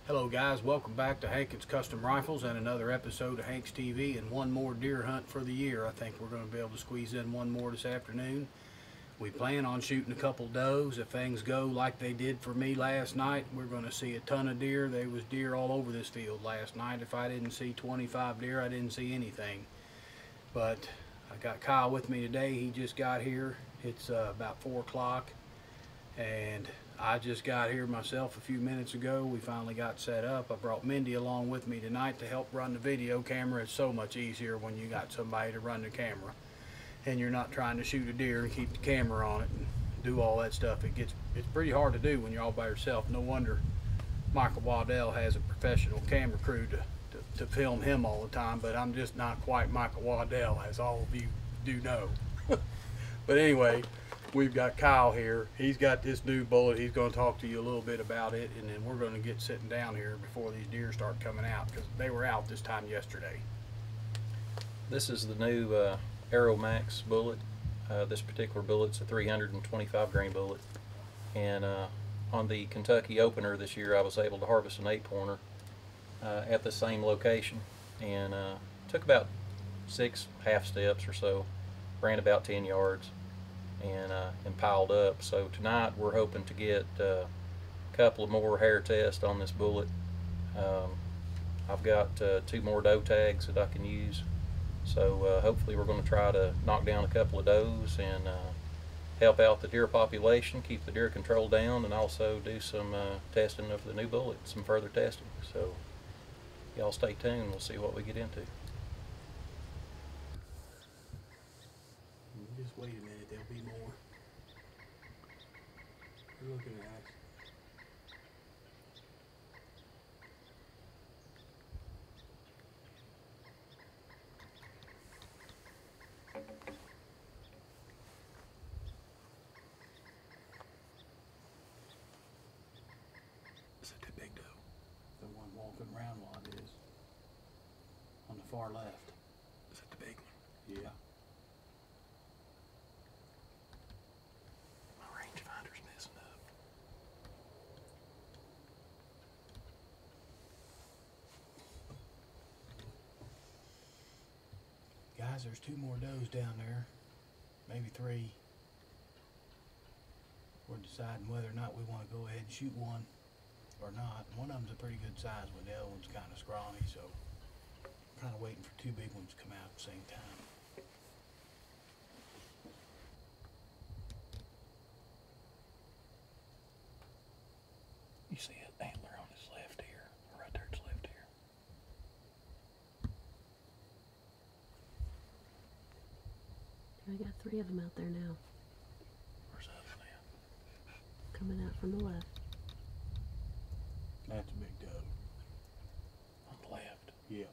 Hello guys, welcome back to Hankins Custom Rifles and another episode of Hank's TV and one more deer hunt for the year. I think we're going to be able to squeeze in one more this afternoon. We plan on shooting a couple does. If things go like they did for me last night, we're going to see a ton of deer. There was deer all over this field last night. If I didn't see 25 deer, I didn't see anything. But I got Kyle with me today. He just got here. It's about 4 o'clock and I just got here myself a few minutes ago. We finally got set up. I brought Mindy along with me tonight to help run the video camera. It's so much easier when you got somebody to run the camera and you're not trying to shoot a deer and keep the camera on it and do all that stuff. It's pretty hard to do when you're all by yourself. No wonder Michael Waddell has a professional camera crew to film him all the time, but I'm just not quite Michael Waddell, as all of you do know. But anyway, we've got Kyle here. He's got this new bullet. He's going to talk to you a little bit about it, and then we're going to get sitting down here before these deer start coming out, because they were out this time yesterday. This is the new Aero Max bullet. This particular bullet's a 325 grain bullet, and on the Kentucky opener this year I was able to harvest an 8-pointer at the same location, and took about 6 half steps or so, ran about 10 yards. And piled up. So tonight we're hoping to get a couple of more hair tests on this bullet. I've got 2 more doe tags that I can use, so hopefully we're going to try to knock down a couple of does and help out the deer population, keep the deer control down, and also do some testing of the new bullet, some further testing. So y'all stay tuned, we'll see what we get into. Just wait a minute, there'll be more. We're looking at it. Is that the big doe? The one walking around while it is. On the far left. Is that the big one? Yeah. Guys, there's 2 more does down there, maybe 3. We're deciding whether or not we want to go ahead and shoot one or not. One of them's a pretty good size one, the other one's kind of scrawny, so I'm kind of waiting for 2 big ones to come out at the same time. You see an antler on his left ear, right there, it's left ear. I got 3 of them out there now. Where's the other one at? Coming out from the left. That's a big doe. On the left? Yeah.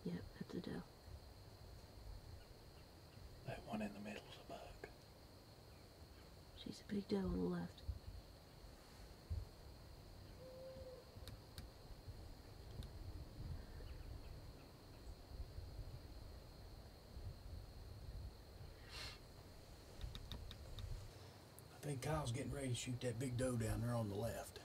Yep, that's a doe. That one in the middle's a buck. She's a big doe on the left. I think Kyle's getting ready to shoot that big doe down there on the left.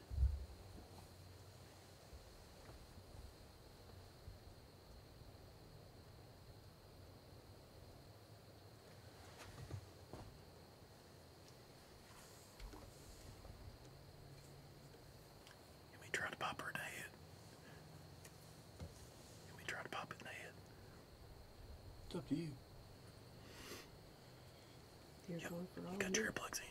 Can we try to pop her in the head? Can we try to pop it in the head? It's up to you. Here's one for all You got of your you. earplugs in.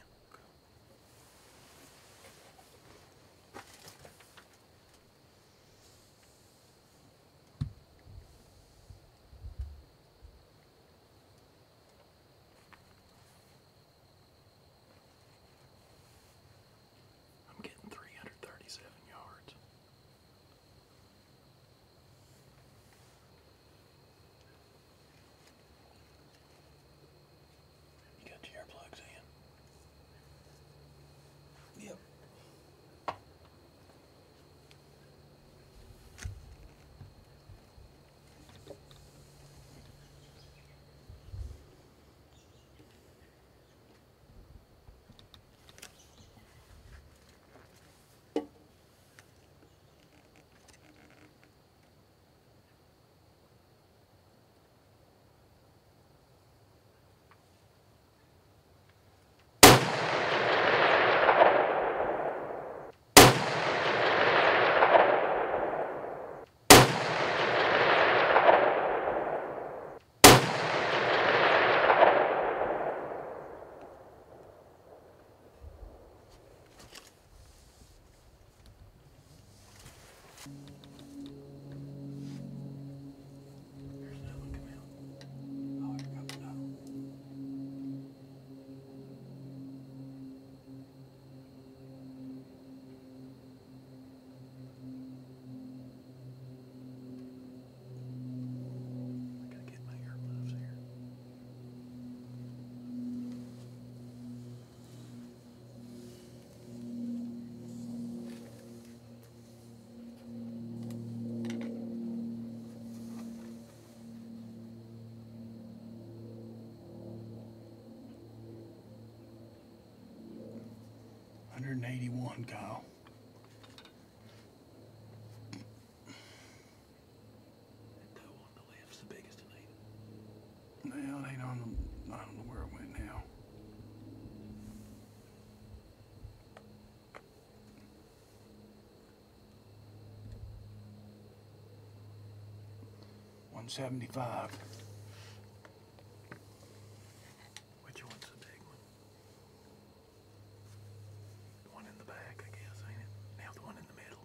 I'm getting 337 yards. You got your earplugs in. 181, Kyle. That toe on the left's the biggest one, ain't it? Well, it ain't on the, I don't know where it went now. $175. Which one's the big one? The one in the back, I guess, ain't it? Now the one in the middle.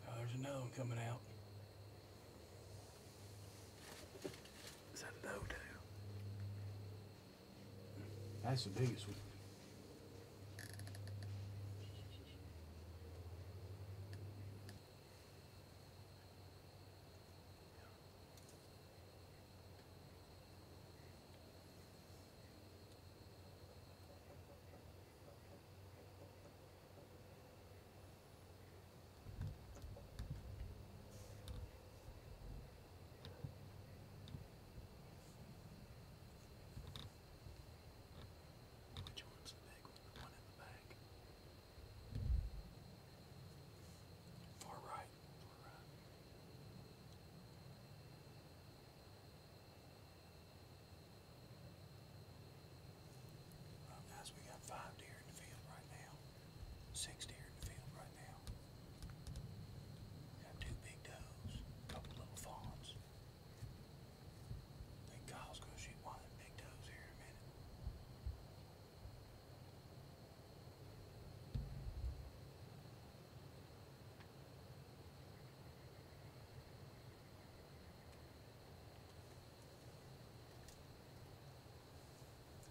Oh, there's another one coming out. Is that a doe too? That's the biggest one. Which one's the big one? The one in the back? Far right. Far right. Well, guys, we got 5 deer in the field right now. 6 deer in the field right now. We got 2 big does, a couple little fawns. I think Kyle's gonna shoot one of them big does here in a minute.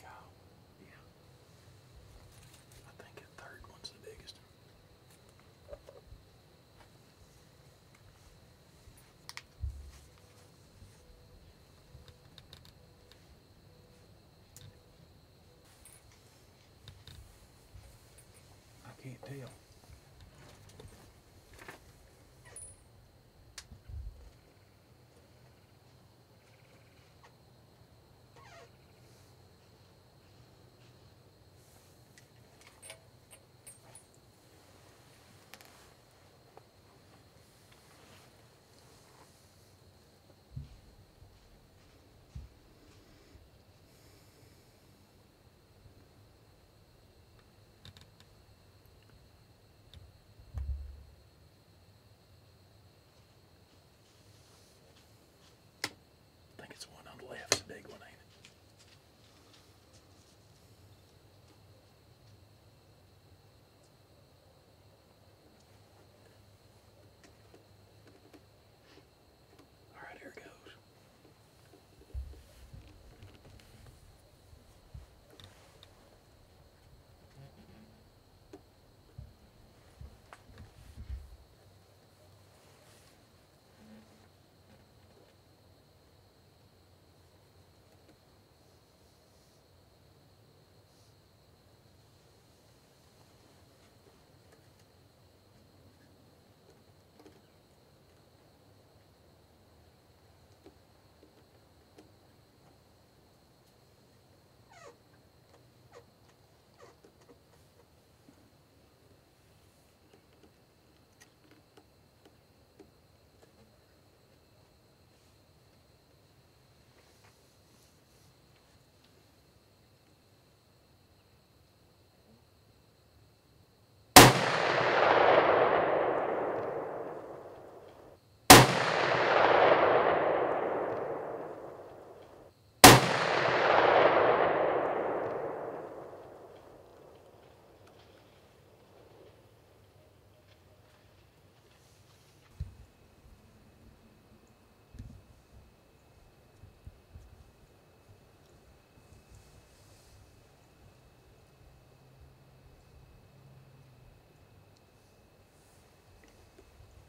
Kyle, Yeah. I think that third one's the biggest one. I can't tell. I think it's the one on the left's the big one, ain't it? All right, here it goes.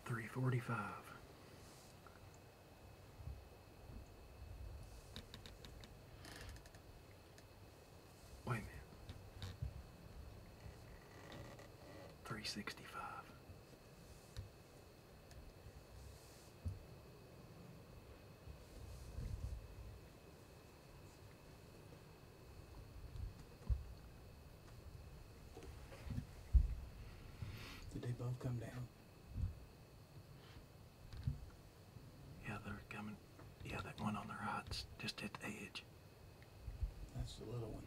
$345. Wait a minute. $365. have come down. Yeah, they're coming. Yeah, that one on the right's just at the edge. That's the little one.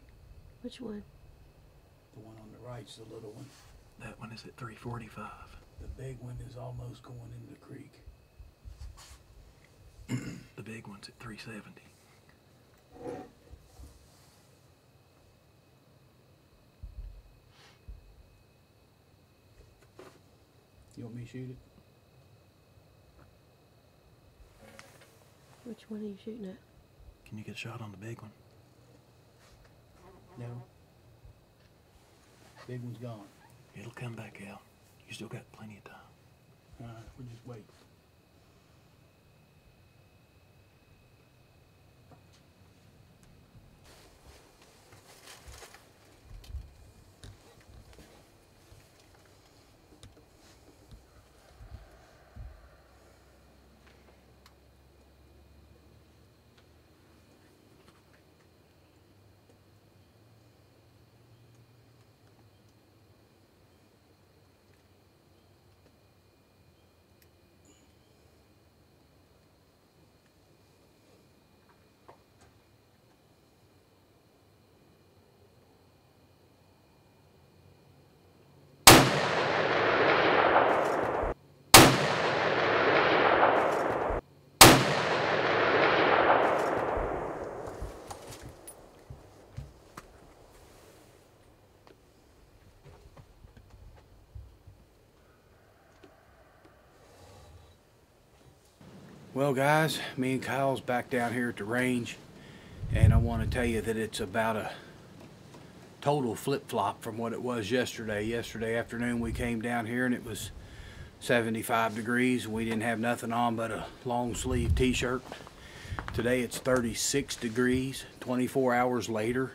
Which one? The one on the right's the little one. That one is at 345. The big one is almost going into the creek. The big one's at 370. You want me to shoot it? Which one are you shooting at? Can you get a shot on the big one? No. Big one's gone. It'll come back out. You still got plenty of time. All right, we'll just wait. Well guys, me and Kyle's back down here at the range, and I want to tell you that it's about a total flip-flop from what it was yesterday. Yesterday afternoon we came down here and it was 75 degrees and we didn't have nothing on but a long sleeve t-shirt. Today it's 36 degrees 24 hours later,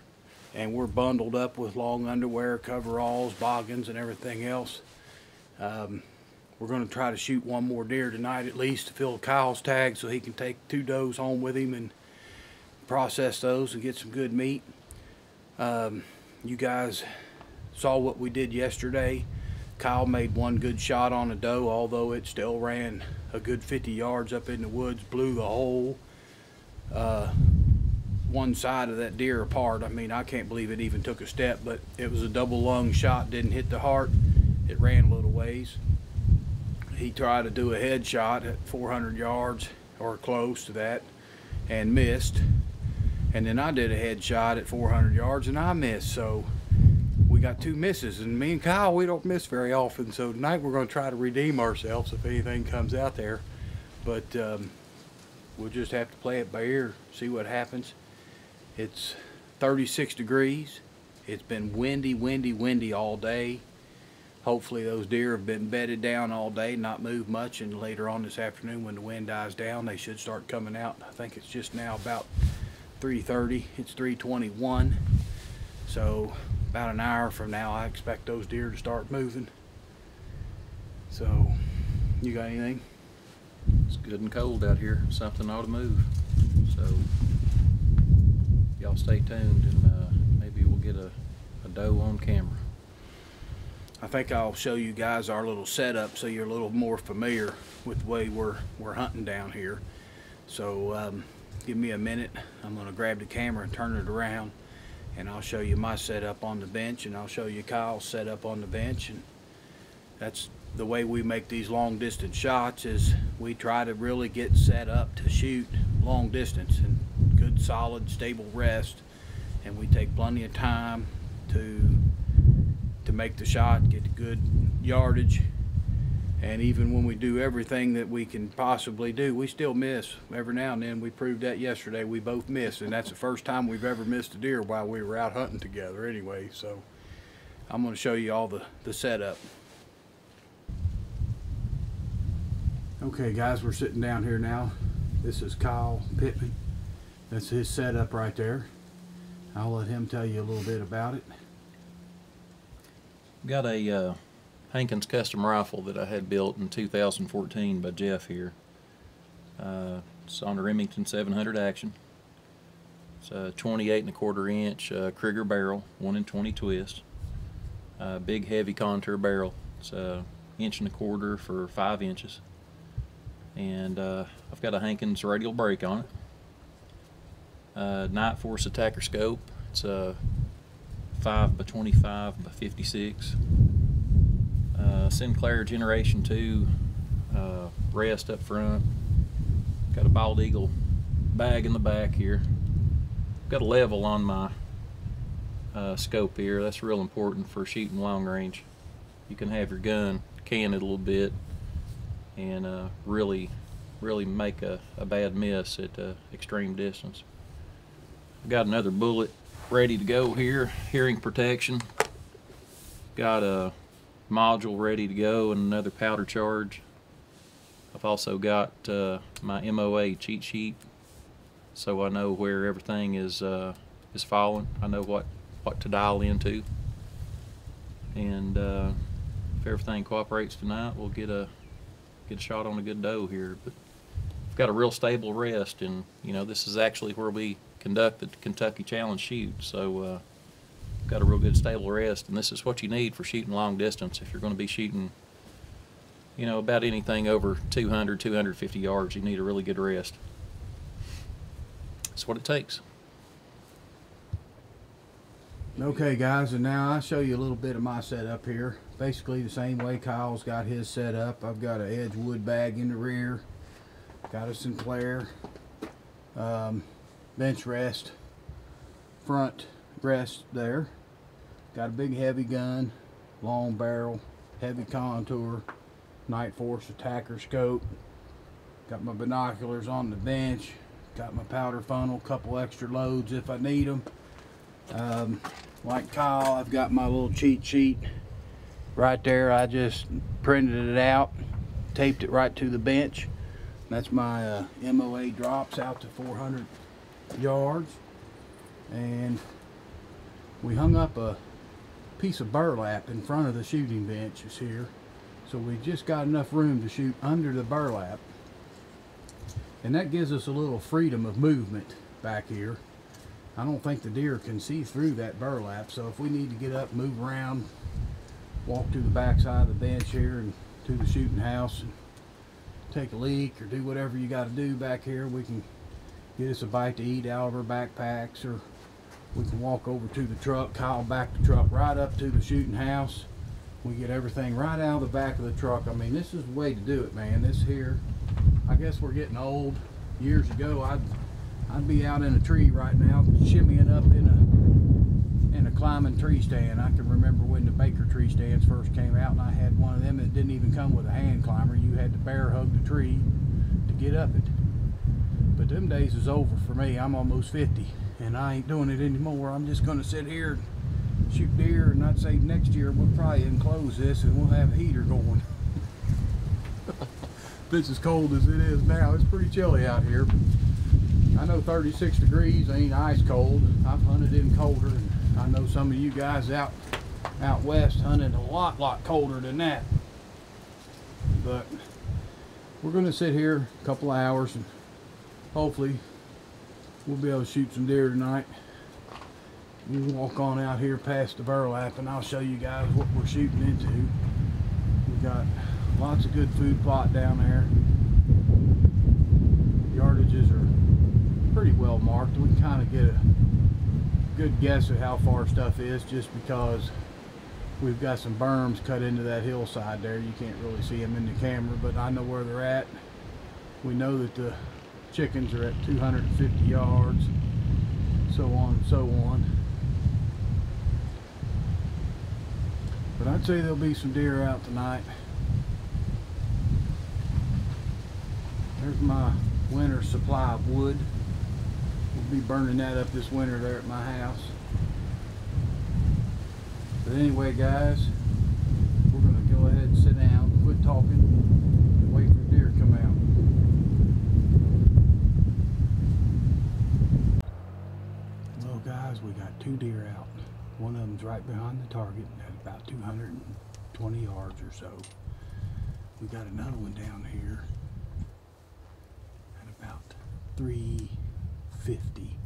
and we're bundled up with long underwear, coveralls, boggins, and everything else. We're going to try to shoot one more deer tonight at least to fill Kyle's tag so he can take 2 does home with him and process those and get some good meat. You guys saw what we did yesterday. Kyle made one good shot on a doe, although it still ran a good 50 yards up in the woods, blew the whole one side of that deer apart. I mean, I can't believe it even took a step, but it was a double lung shot, didn't hit the heart. It ran a little ways. He tried to do a headshot at 400 yards or close to that and missed. And then I did a headshot at 400 yards and I missed. So we got 2 misses, and me and Kyle, we don't miss very often. So tonight we're going to try to redeem ourselves if anything comes out there. But we'll just have to play it by ear, see what happens. It's 36 degrees. It's been windy all day. Hopefully those deer have been bedded down all day, not moved much, and later on this afternoon when the wind dies down, they should start coming out. I think it's just now about 3:30. It's 3:21. So about an hour from now, I expect those deer to start moving. So, you got anything? It's good and cold out here. Something ought to move. So, y'all stay tuned, and maybe we'll get a doe on camera. I think I'll show you guys our little setup so you're a little more familiar with the way we're hunting down here. So give me a minute. I'm going to grab the camera and turn it around, and I'll show you my setup on the bench, and I'll show you Kyle's setup on the bench. And that's the way we make these long distance shots, is we try to really get set up to shoot long distance and good solid stable rest, and we take plenty of time to make the shot, get good yardage. And even when we do everything that we can possibly do, we still miss every now and then. We proved that yesterday. We both missed, and that's the first time we've ever missed a deer while we were out hunting together anyway. So I'm going to show you all the setup. Okay guys, we're sitting down here now. This is Kyle Pittman. That's his setup right there. I'll let him tell you a little bit about it. Got a Hankins custom rifle that I had built in 2014 by Jeff here. It's on a Remington 700 action. It's a 28¼ inch Krieger barrel, 1 in 20 twist. Big heavy contour barrel. It's 1.25 for 5 inches. And I've got a Hankins radial brake on it. Night Force attacker scope. It's a 5 by 25 by 56. Sinclair Generation 2 rest up front. Got a Bald Eagle bag in the back here. Got a level on my scope here. That's real important for shooting long range. You can have your gun can it a little bit and really make a bad miss at extreme distance. I've got another bullet ready to go here. Hearing protection. Got a module ready to go and another powder charge. I've also got my MOA cheat sheet, so I know where everything is falling. I know what to dial into, and if everything cooperates tonight, we'll get a shot on a good doe here. But we've got a real stable rest, and you know, this is actually where we conduct the Kentucky Challenge shoot. So got a real good stable rest, and this is what you need for shooting long distance. If you're going to be shooting, you know, about anything over 200, 250 yards, you need a really good rest. That's what it takes. Okay guys, and now I'll show you a little bit of my setup here. Basically the same way Kyle's got his set up. I've got an Edgewood bag in the rear, got a Sinclair bench rest, front rest there, got a big heavy gun, long barrel, heavy contour, Night Force attacker scope, got my binoculars on the bench, got my powder funnel, couple extra loads if I need them. Like Kyle, I've got my little cheat sheet right there. I just printed it out, taped it right to the bench. That's my MOA drops out to 400 yards, and we hung up a piece of burlap in front of the shooting benches here, so we just got enough room to shoot under the burlap, and that gives us a little freedom of movement back here. I don't think the deer can see through that burlap, so if we need to get up, move around, walk to the back side of the bench here and to the shooting house and take a leak or do whatever you got to do back here, we can get us a bite to eat out of our backpacks, or we can walk over to the truck. Kyle back the truck right up to the shooting house. We get everything right out of the back of the truck. I mean, this is the way to do it, man. This here, I guess we're getting old. Years ago, I'd be out in a tree right now, shimmying up in a climbing tree stand. I can remember when the Baker tree stands first came out, and I had one of them that didn't even come with a hand climber. You had to bear hug the tree to get up it. But them days is over for me. I'm almost 50, and I ain't doing it anymore. I'm just going to sit here and shoot deer, and I'd say next year we'll probably enclose this and we'll have a heater going. This is cold as it is now. It's pretty chilly out here. I know 36 degrees ain't ice cold. I've hunted in colder, and I know some of you guys out west hunted a lot colder than that. But we're going to sit here a couple of hours, and hopefully we'll be able to shoot some deer tonight. We'll walk on out here past the burlap, and I'll show you guys what we're shooting into. We've got lots of good food plot down there. Yardages are pretty well marked. We can kind of get a good guess at how far stuff is, just because we've got some berms cut into that hillside there. You can't really see them in the camera, but I know where they're at. We know that the chickens are at 250 yards, so on and so on. But I'd say there'll be some deer out tonight. There's my winter supply of wood. We'll be burning that up this winter there at my house. But anyway, guys, we're going to go ahead and sit down, quit talking, and wait for the deer to come out. Well, guys, we got 2 deer out. One of them's right behind the target at about 220 yards or so. We got another one down here at about 350.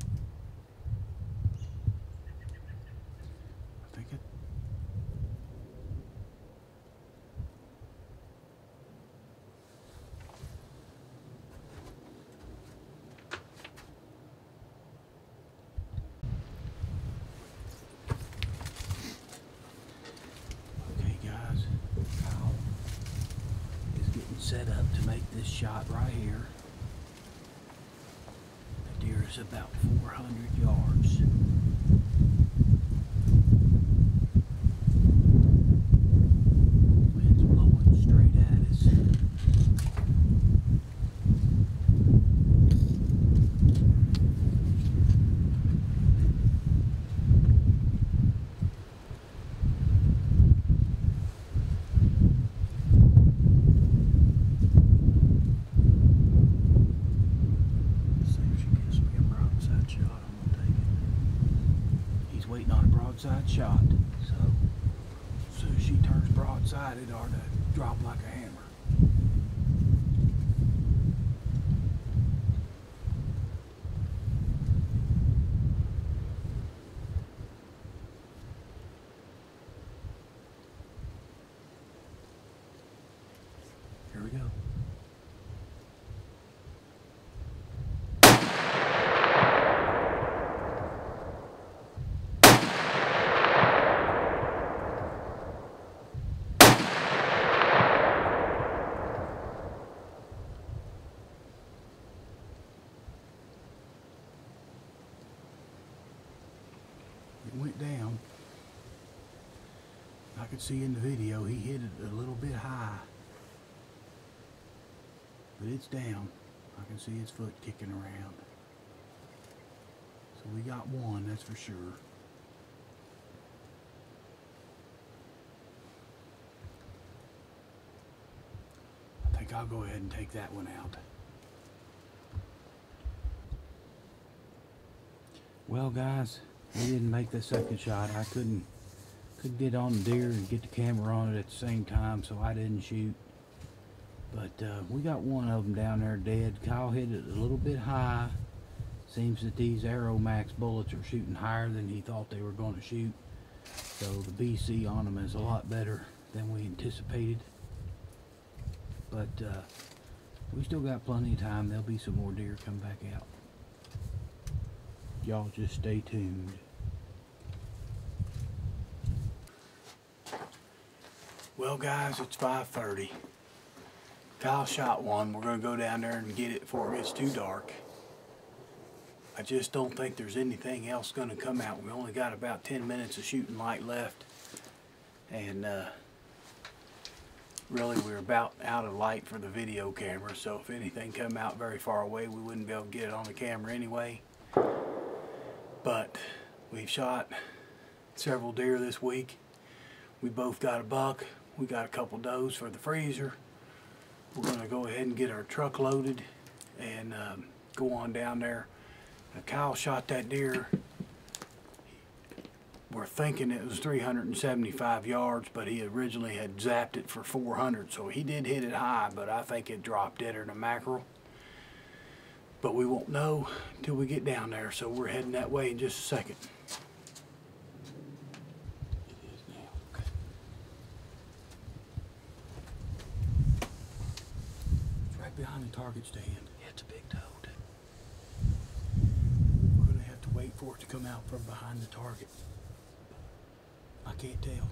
I think set up to make this shot right here. The deer is about 400 yards. Wind's blowing straight at us. Waiting on a broadside shot, so as soon as she turns broadside, it ought to drop like a hammer. Here we go. It went down. I could see in the video he hit it a little bit high, but it's down. I can see his foot kicking around. So we got one, that's for sure. I think I'll go ahead and take that one out. Well, guys, we didn't make the second shot. I couldn't get on the deer and get the camera on it at the same time, so I didn't shoot. But we got one of them down there dead. Kyle hit it a little bit high. Seems that these Aero Max bullets are shooting higher than he thought they were going to shoot. So the BC on them is a lot better than we anticipated. But we still got plenty of time. There'll be some more deer come back out. Y'all just stay tuned. Well, guys, it's 5:30. Kyle shot one. We're going to go down there and get it before it gets too dark. I just don't think there's anything else going to come out. We only got about 10 minutes of shooting light left. And really, we're about out of light for the video camera. So if anything come out very far away, we wouldn't be able to get it on the camera anyway. But we've shot several deer this week. We both got a buck. We got a couple does for the freezer. We're going to go ahead and get our truck loaded and go on down there. Now, Kyle shot that deer. We're thinking it was 375 yards, but he originally had zapped it for 400. So he did hit it high, but I think it dropped deader than a mackerel. But we won't know until we get down there, so we're heading that way in just a second. It is now. Okay. It's right behind the target stand. Yeah, it's a big toad. We're going to have to wait for it to come out from behind the target. I can't tell.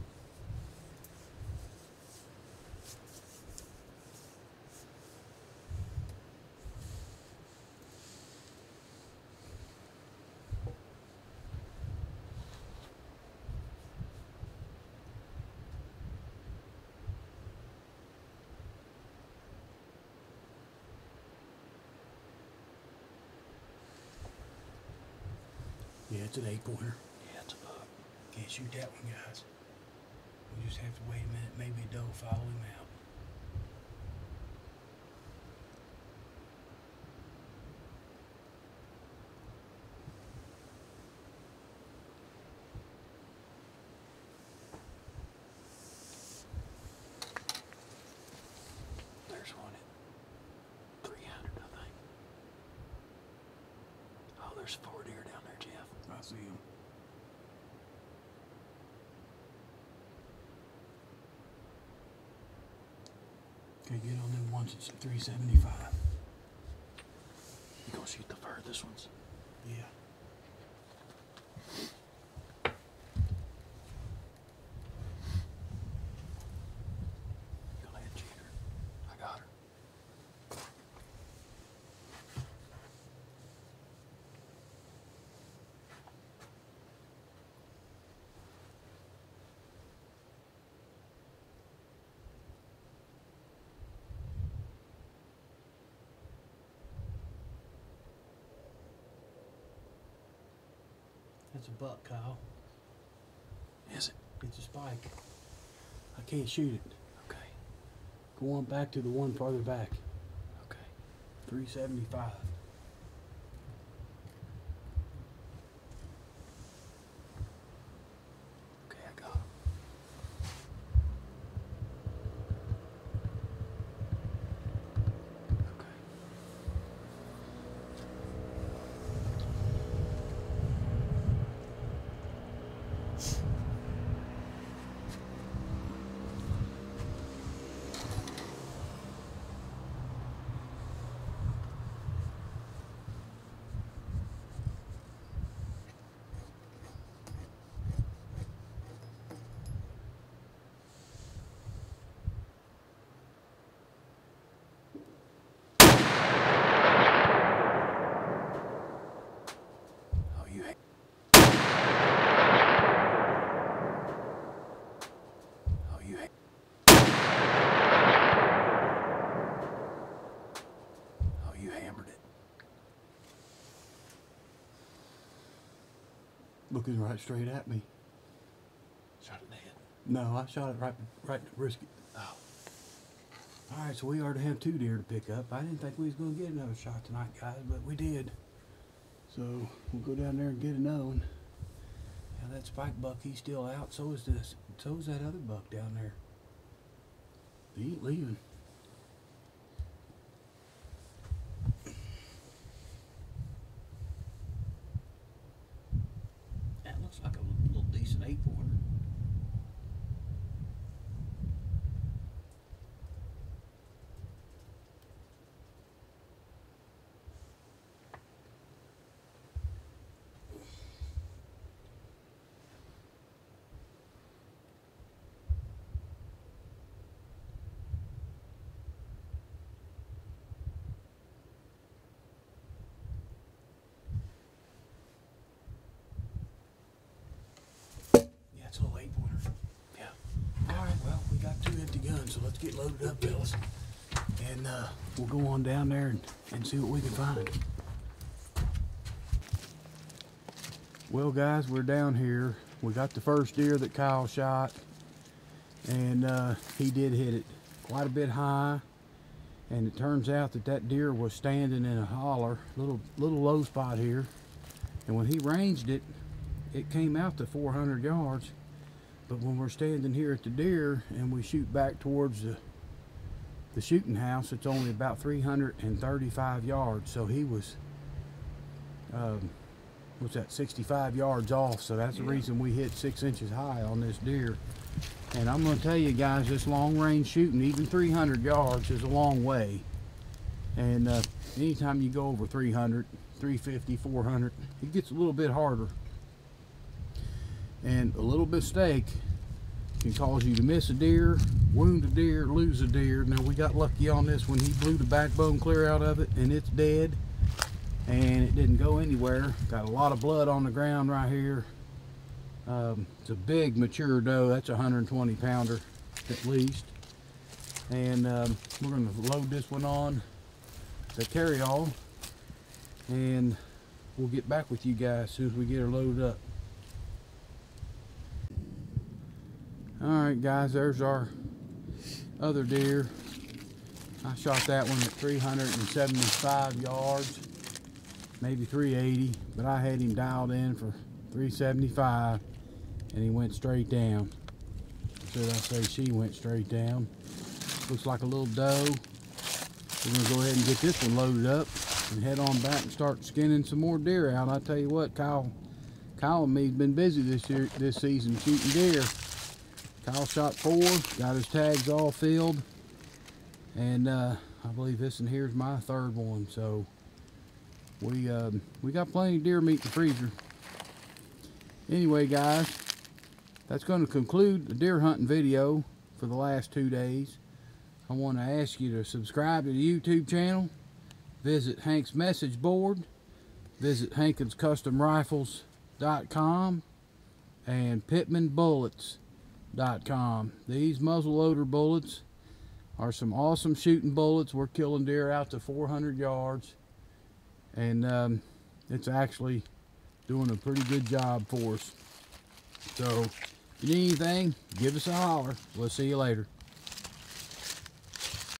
Yeah, it's an 8-pointer. Yeah, it's a buck. Can't shoot that one, guys. We just have to wait a minute. Maybe a doe will follow him out. There's one at 300, I think. Oh, there's 4 deer down there, Jeff. I see him. Okay, get on them ones at 375. You gonna shoot the furthest ones? Yeah. Go ahead, cheater. I got her. That's a buck, Kyle. Is it? It's a spike. I can't shoot it. Okay. Go on back to the one farther back. Okay. 375. Okay, I got him. Okay. Oh, you hate. Oh, you hate. Oh, you hammered it. Looking right straight at me. Shot it dead. No, I shot it right in the brisket. Oh. Alright, so we already have 2 deer to pick up. I didn't think we was going to get another shot tonight, guys, but we did. So, we'll go down there and get another one. Now that spike buck, he's still out. So is this. So is that other buck down there. He ain't leaving. That looks like a little decent 8-pointer. It's a little 8-pointer. Yeah. Alright, well, we got 2 empty guns, so let's get loaded up, fellas. And we'll go on down there and see what we can find. Well, guys, we're down here. We got the first deer that Kyle shot. And he did hit it quite a bit high. And it turns out that that deer was standing in a holler, little low spot here. And when he ranged it, it came out to 400 yards. But when we're standing here at the deer and we shoot back towards the shooting house, it's only about 335 yards. So he was, what's that, 65 yards off. So that's the reason we hit 6 inches high on this deer. And I'm going to tell you guys, this long range shooting, even 300 yards is a long way. And anytime you go over 300, 350, 400, it gets a little bit harder. And a little mistake can cause you to miss a deer, wound a deer, lose a deer. Now we got lucky on this one. He blew the backbone clear out of it and it's dead. And it didn't go anywhere. Got a lot of blood on the ground right here. It's a big mature doe. That's a 120 pounder at least. And we're going to load this one on the carry-all. And we'll get back with you guys as soon as we get her loaded up. Alright guys, there's our other deer. I shot that one at 375 yards, maybe 380, but I had him dialed in for 375 and he went straight down. Should I say she went straight down. Looks like a little doe. We're going to go ahead and get this one loaded up and head on back and start skinning some more deer out. I tell you what, Kyle and me's been busy this season shooting deer. Kyle shot 4, got his tags all filled, and I believe this one here's my 3rd one. So we got plenty of deer meat in the freezer. Anyway, guys, that's going to conclude the deer hunting video for the last 2 days. I want to ask you to subscribe to the YouTube channel, visit Hank's message board, visit HankinsCustomRifles.com, and PittmanBullets.com. These muzzleloader bullets are some awesome shooting bullets. We're killing deer out to 400 yards, and it's actually doing a pretty good job for us. So, if you need anything, give us a holler. We'll see you later.